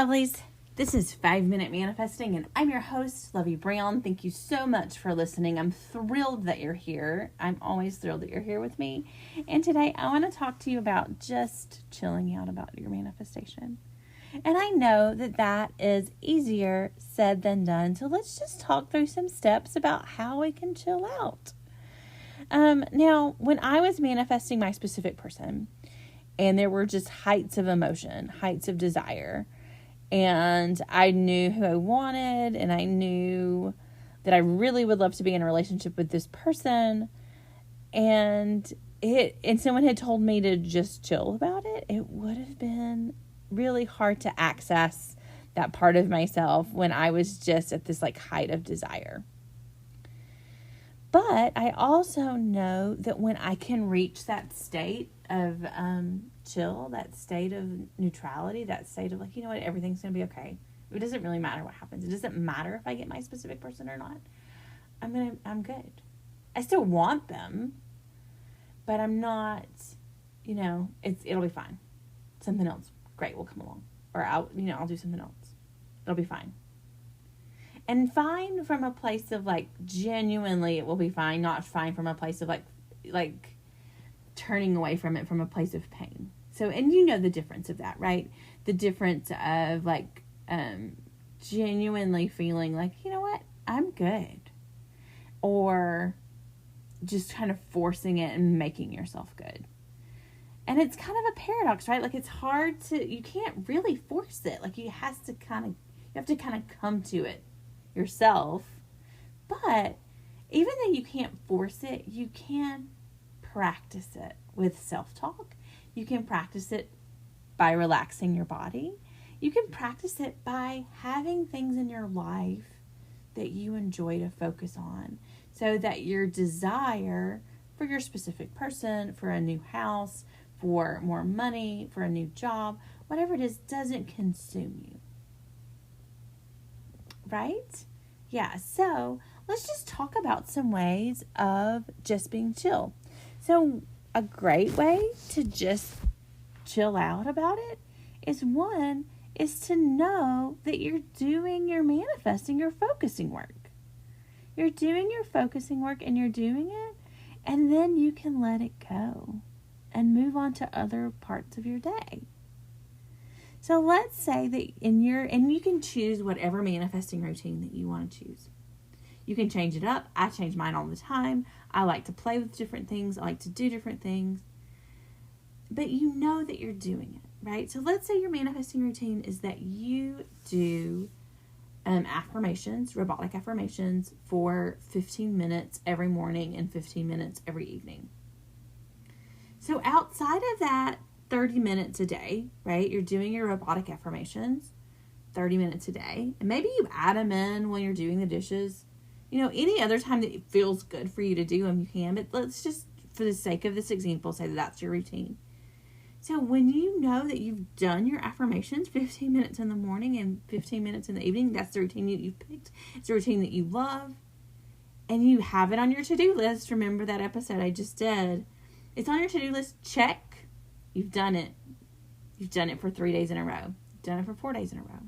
lovelies. This is 5 Minute Manifesting, and I'm your host, Lovey Brown. Thank you so much for listening. I'm thrilled that you're here. I'm always thrilled that you're here with me. And today I want to talk to you about just chilling out about your manifestation. And I know that that is easier said than done. So let's just talk through some steps about how we can chill out. Now, when I was manifesting my specific person, and there were just heights of emotion, heights of desire, and I knew who I wanted, and I knew that I really would love to be in a relationship with this person, and someone had told me to just chill about it, it would have been really hard to access that part of myself when I was just at this height of desire. But I also know that when I can reach that state of chill, that state of neutrality, that state of you know what, everything's going to be okay. It doesn't really matter what happens. It doesn't matter if I get my specific person or not. I'm good. I still want them, but I'm not, it'll be fine. Something else great will come along, or I'll do something else. It'll be fine. And fine from a place of genuinely it will be fine, not fine from a place of turning away from it from a place of pain. So, and the difference of that, right? The difference of genuinely feeling you know what, I'm good. Or just kind of forcing it and making yourself good. And it's kind of a paradox, right? It's hard you can't really force it. You have to kind of come to it yourself. But even though you can't force it, you can practice it with self-talk. You can practice it by relaxing your body. You can practice it by having things in your life that you enjoy to focus on, so that your desire for your specific person, for a new house, for more money, for a new job, whatever it is, doesn't consume you. Right? Yeah, so let's just talk about some ways of just being chill. So a great way to just chill out about it is to know that you're doing your manifesting, your focusing work. You're doing your focusing work and you're doing it, and then you can let it go and move on to other parts of your day. So let's say that and you can choose whatever manifesting routine that you want to choose. You can change it up. I change mine all the time. I like to play with different things. I like to do different things. But you know that you're doing it, right? So let's say your manifesting routine is that you do affirmations, robotic affirmations, for 15 minutes every morning and 15 minutes every evening. So outside of that, 30 minutes a day, right? You're doing your robotic affirmations 30 minutes a day. And maybe you add them in when you're doing the dishes. Any other time that it feels good for you to do them, you can. But let's just, for the sake of this example, say that that's your routine. So when you know that you've done your affirmations 15 minutes in the morning and 15 minutes in the evening, that's the routine that you've picked. It's a routine that you love. And you have it on your to-do list. Remember that episode I just did. It's on your to-do list. Check. You've done it. You've done it for 3 days in a row. You've done it for 4 days in a row.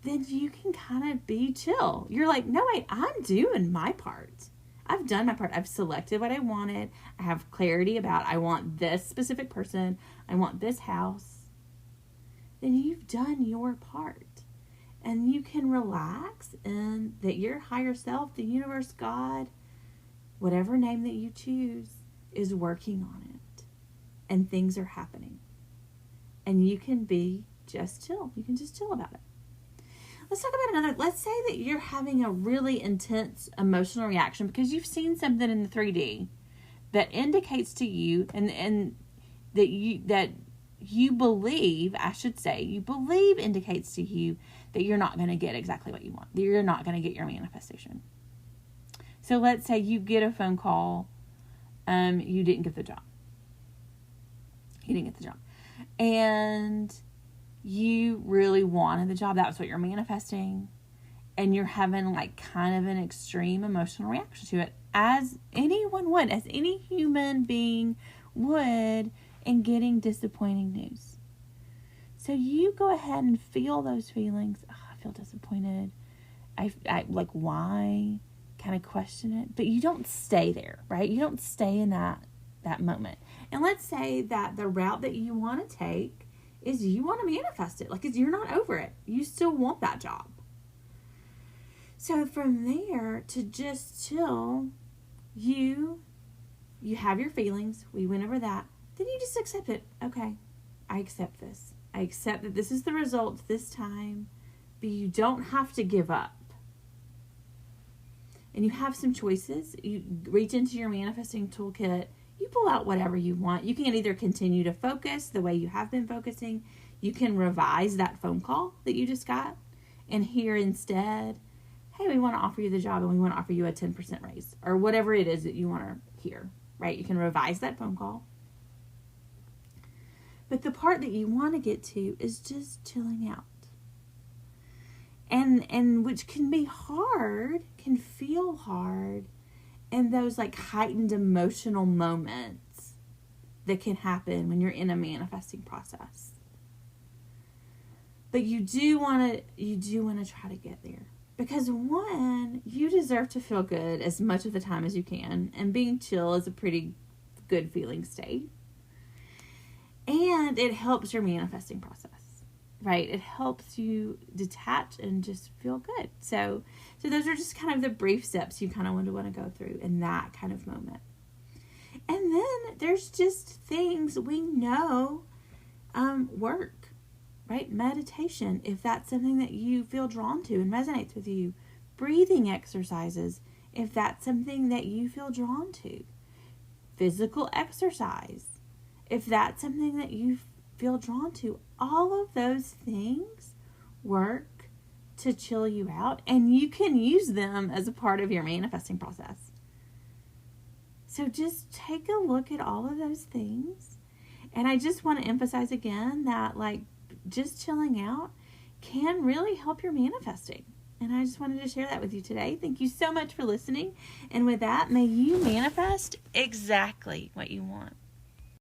Then you can kind of be chill. You're no, wait, I'm doing my part. I've done my part. I've selected what I wanted. I have clarity about I want this specific person. I want this house. Then you've done your part. And you can relax in that your higher self, the universe, God, whatever name that you choose, is working on it. And things are happening. And you can be just chill. You can just chill about it. Let's talk about let's say that you're having a really intense emotional reaction because you've seen something in the 3D that indicates to you and that you believe indicates to you that you're not going to get exactly what you want. That you're not going to get your manifestation. So let's say you get a phone call, you didn't get the job. And you really wanted the job. That's what you're manifesting. And you're having kind of an extreme emotional reaction to it, as anyone would, as any human being would, in getting disappointing news. So you go ahead and feel those feelings. Oh, I feel disappointed. I like, why? Kind of question it. But you don't stay there, right? You don't stay in that moment. And let's say that the route that you want to take is you want to manifest it. Like, you're not over it. You still want that job. So from there, to just chill, you have your feelings. We went over that. Then you just accept it. Okay, I accept this. I accept that this is the result this time, but you don't have to give up. And you have some choices. You reach into your manifesting toolkit. You pull out whatever you want. You can either continue to focus the way you have been focusing. You can revise that phone call that you just got and hear instead, hey, we want to offer you the job and we want to offer you a 10% raise, or whatever it is that you want to hear, right? You can revise that phone call. But the part that you want to get to is just chilling out. And which can be hard, can feel hard, and those like heightened emotional moments that can happen when you're in a manifesting process. But you do want to try to get there. Because one, you deserve to feel good as much of the time as you can, and being chill is a pretty good feeling state. And it helps your manifesting process, right? It helps you detach and just feel good. So those are just kind of the brief steps you kind of want to go through in that kind of moment. And then there's just things we know work, right? Meditation, if that's something that you feel drawn to and resonates with you. Breathing exercises, if that's something that you feel drawn to. Physical exercise, if that's something that you feel drawn to. All of those things work to chill you out, and you can use them as a part of your manifesting process. So just take a look at all of those things. And I just want to emphasize again that just chilling out can really help your manifesting. And I just wanted to share that with you today. Thank you so much for listening. And with that, may you manifest exactly what you want.